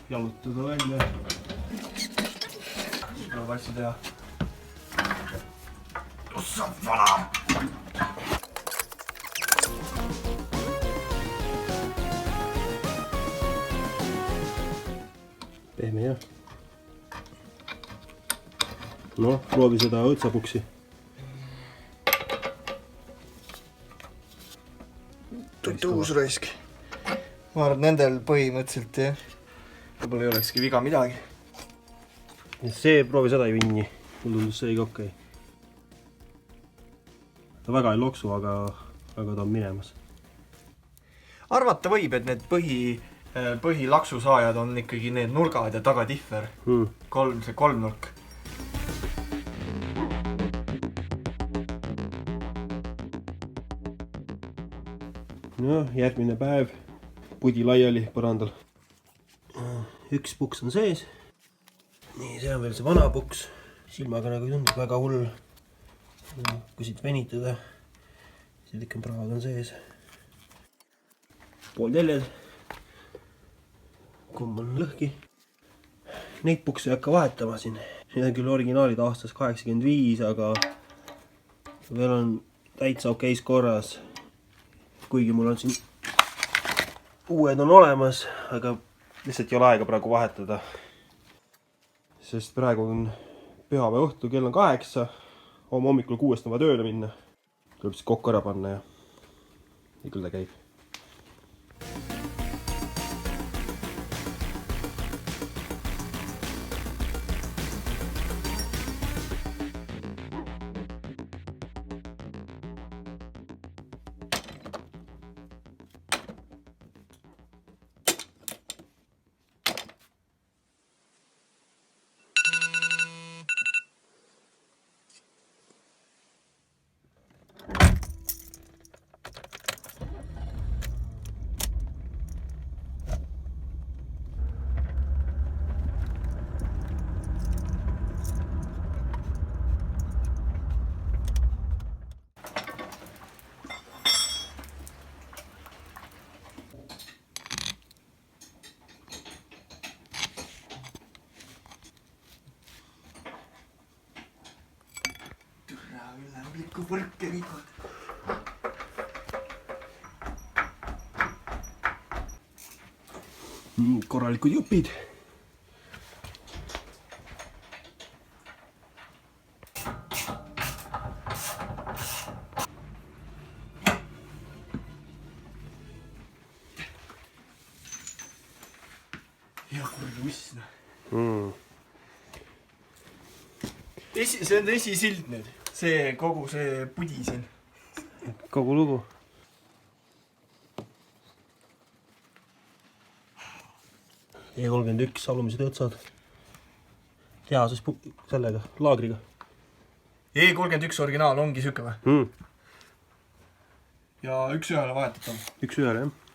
jalutada välja. Tuleb asju teha. Ossa vana! Pehme jah. No, proovi seda õõtsapuksi. Uus raisk. Ma arvan, nendel põhimõtteliselt jah. Võib-olla ei olekski viga midagi. See proovi seda ei vinni. Mul tundus see ei okei. Ta väga ei loksu, aga ta on minemas. Arvata võib, et need põhilaksusaajad on ikkagi need nurgad ja tagatihver. See kolmnurk. No, järgmine päev. Pudi laiali põrandal. Üks puks on sees. Nii, see on veel see vana puks. Silmaga nagu tundub väga hull. Kui siit venitada, siis ikka praad on sees. Poolteljed. Kumm on lõhki. Neid pukse ei hakka vahetama siin. Need on küll originaalid aastas 85, aga veel on täitsa okeis korras. Kuigi mul on siin uued on olemas, aga lihtsalt ei ole aega praegu vahetada. Sest praegu on pühapäeva õhtu, kell on 8. Homme hommikul 6 on vaja tööle minna. Tuleb siis kokku ära panna ja küll ta käib. Ülemlikku võrke viikod. Korralikud jupid. Ja kurvi ussna. See on esisild nüüd. See kogu see pudi siin. Kogu lugu. E31 alumised õõtsad. Tehases sellega, laagriga. E31 originaal ongi süke või? Ja üks ühele vahetatav. Üks ühele, jah.